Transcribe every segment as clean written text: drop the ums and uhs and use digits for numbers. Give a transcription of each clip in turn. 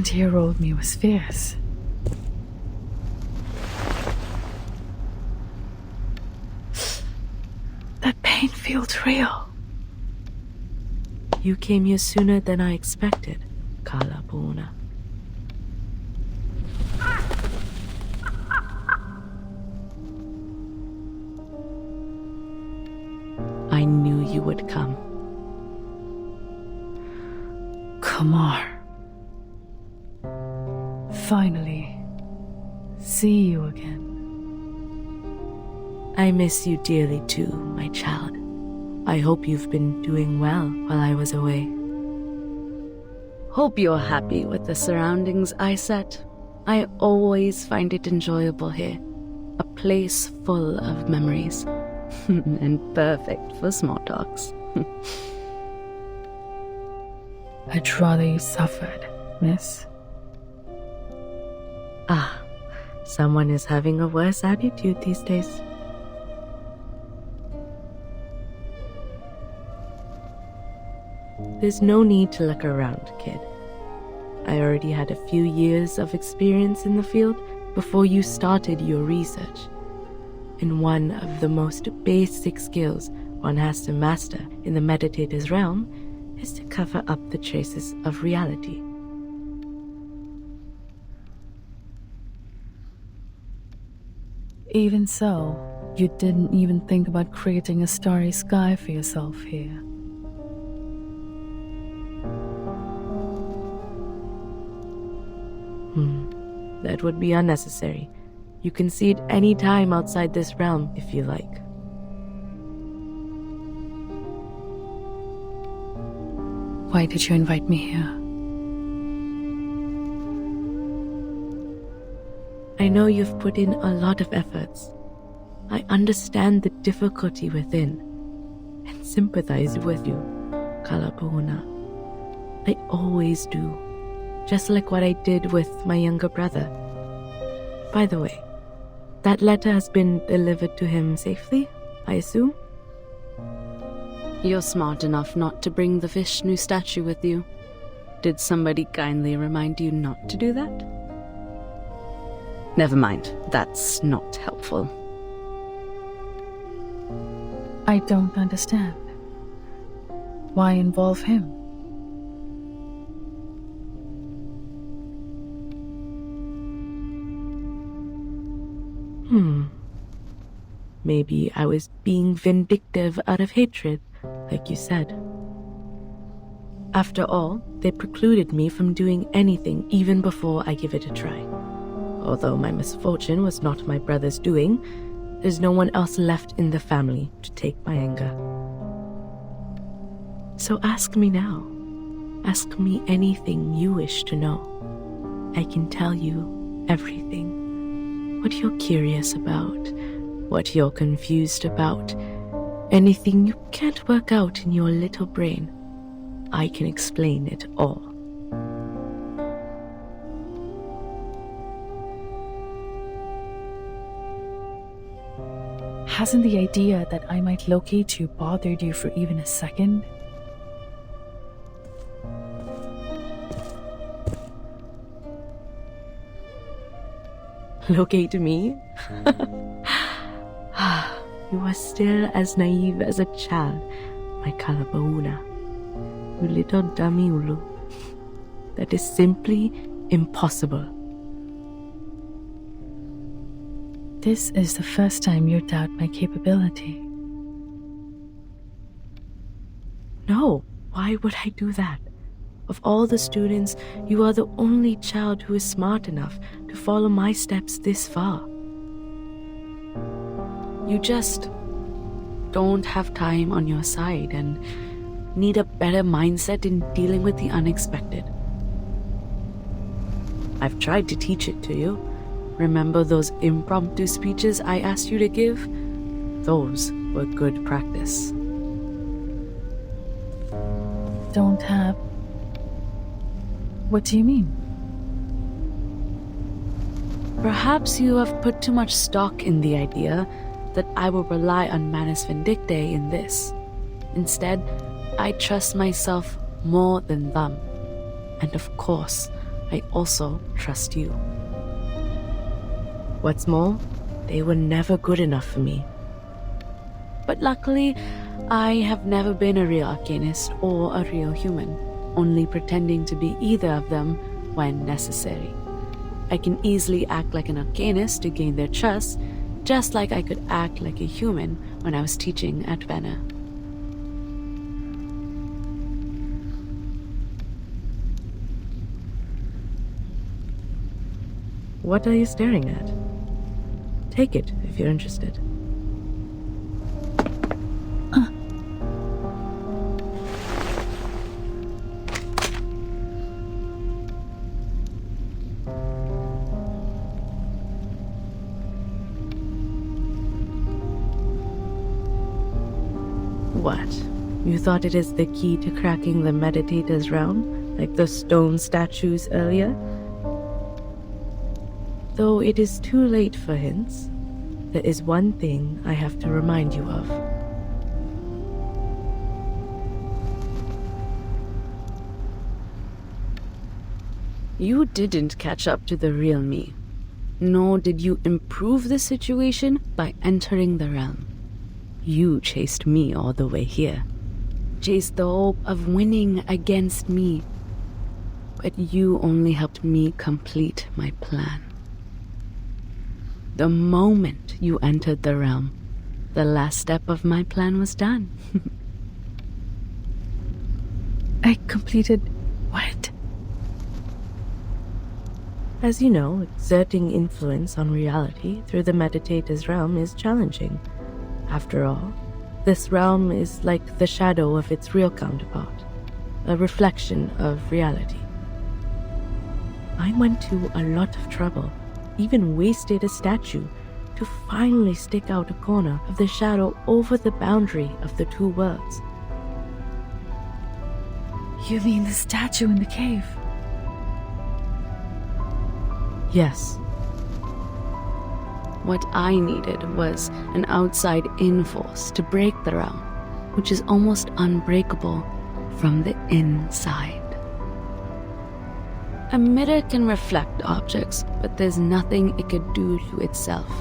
20-year-old me was fierce. That pain feels real. You came here sooner than I expected, Kalapuna. I knew you would come. Kamar. Finally, see you again. I miss you dearly too, my child. I hope you've been doing well while I was away. Hope you're happy with the surroundings I set. I always find it enjoyable here. A place full of memories. And perfect for small talks. I'd rather you suffered, miss. Someone is having a worse attitude these days. There's no need to look around, kid. I already had a few years of experience in the field before you started your research. And one of the most basic skills one has to master in the meditator's realm is to cover up the traces of reality. Even so, you didn't even think about creating a starry sky for yourself here. That would be unnecessary. You can see it any time outside this realm if you like. Why did you invite me here? I know you've put in a lot of efforts. I understand the difficulty within and sympathize with you, Kalapuna. I always do, just like what I did with my younger brother. By the way, that letter has been delivered to him safely, I assume? You're smart enough not to bring the Vishnu statue with you. Did somebody kindly remind you not to do that? Never mind, that's not helpful. I don't understand. Why involve him? Maybe I was being vindictive out of hatred, like you said. After all, they precluded me from doing anything even before I give it a try. Although my misfortune was not my brother's doing, there's no one else left in the family to take my anger. So ask me now. Ask me anything you wish to know. I can tell you everything. What you're curious about, what you're confused about, anything you can't work out in your little brain, I can explain it all. Hasn't the idea that I might locate you bothered you for even a second? Locate me? You are still as naive as a child, my Kalapauna. You little dummy Ulu. That is simply impossible. This is the first time you doubt my capability. No, why would I do that? Of all the students, you are the only child who is smart enough to follow my steps this far. You just don't have time on your side and need a better mindset in dealing with the unexpected. I've tried to teach it to you. Remember those impromptu speeches I asked you to give? Those were good practice. Don't have... What do you mean? Perhaps you have put too much stock in the idea that I will rely on Manus Vindictae in this. Instead, I trust myself more than them. And of course, I also trust you. What's more, they were never good enough for me. But luckily, I have never been a real arcanist or a real human, only pretending to be either of them when necessary. I can easily act like an arcanist to gain their trust, just like I could act like a human when I was teaching at Pankh. What are you staring at? Take it if you're interested. What? You thought it is the key to cracking the meditator's realm, like the stone statues earlier? Though it is too late for hints, there is one thing I have to remind you of. You didn't catch up to the real me, nor did you improve the situation by entering the realm. You chased me all the way here, chased the hope of winning against me, but you only helped me complete my plan. The moment you entered the realm, the last step of my plan was done. I completed what? As you know, exerting influence on reality through the meditator's realm is challenging. After all, this realm is like the shadow of its real counterpart, a reflection of reality. I went to a lot of trouble, even wasted a statue, to finally stick out a corner of the shadow over the boundary of the two worlds. You mean the statue in the cave? Yes. What I needed was an outside-in force to break the realm, which is almost unbreakable from the inside. A mirror can reflect objects, but there's nothing it could do to itself.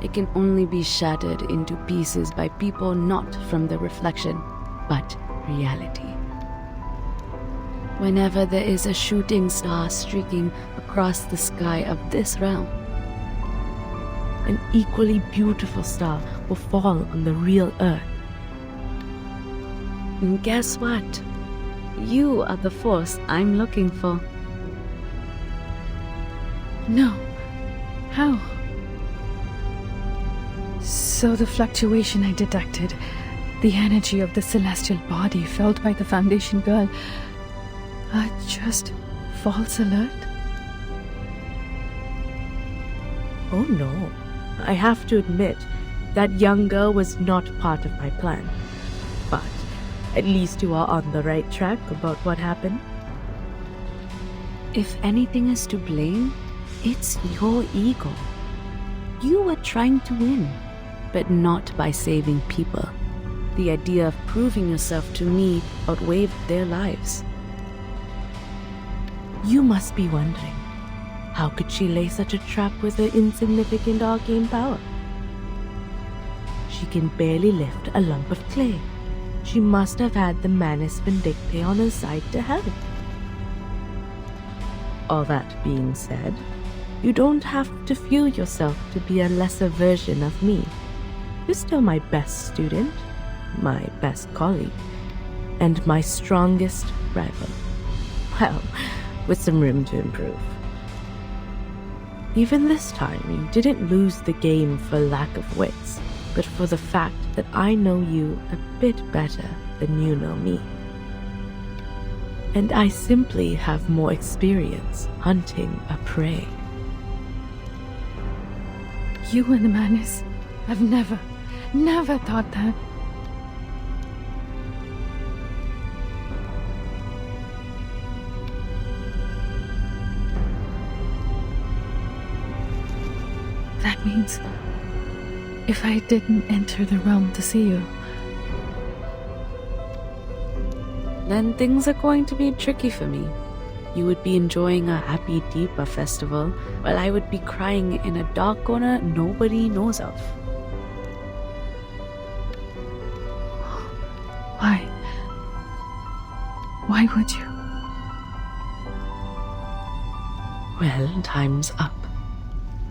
It can only be shattered into pieces by people not from the reflection, but reality. Whenever there is a shooting star streaking across the sky of this realm, An equally beautiful star will fall on the real Earth. and guess what? You are the force I'm looking for. No. How? So the fluctuation I detected, the energy of the celestial body felt by the Foundation girl, are just false alert? Oh no, I have to admit, that young girl was not part of my plan. But at least you are on the right track about what happened. If anything is to blame, it's your ego. You were trying to win, but not by saving people. The idea of proving yourself to me outweighed their lives. You must be wondering, how could she lay such a trap with her insignificant arcane power? She can barely lift a lump of clay. She must have had the Manus Vindictae on her side to help. All that being said, you don't have to feel yourself to be a lesser version of me. You're still my best student, my best colleague, and my strongest rival. Well, with some room to improve. Even this time, you didn't lose the game for lack of wits, but for the fact that I know you a bit better than you know me. And I simply have more experience hunting a prey. You and the Manus have never thought that. That means if I didn't enter the realm to see you, Then things are going to be tricky for me. You would be enjoying a happy Deepa festival, while I would be crying in a dark corner nobody knows of. Why? Why would you? Well, time's up.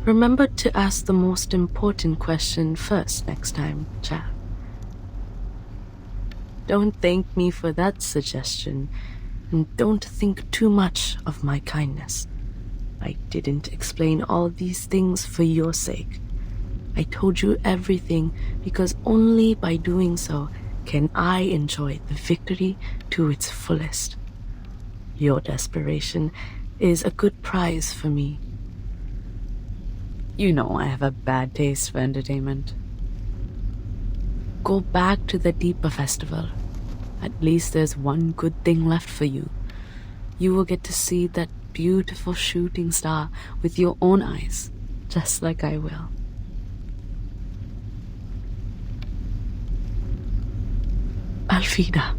Remember to ask the most important question first next time, chap. Don't thank me for that suggestion, and don't think too much of my kindness. I didn't explain all these things for your sake. I told you everything because only by doing so can I enjoy the victory to its fullest. Your desperation is a good prize for me. You know I have a bad taste for entertainment. Go back to the Deepa festival. At least there's one good thing left for you. You will get to see that beautiful shooting star with your own eyes, just like I will. Alfida.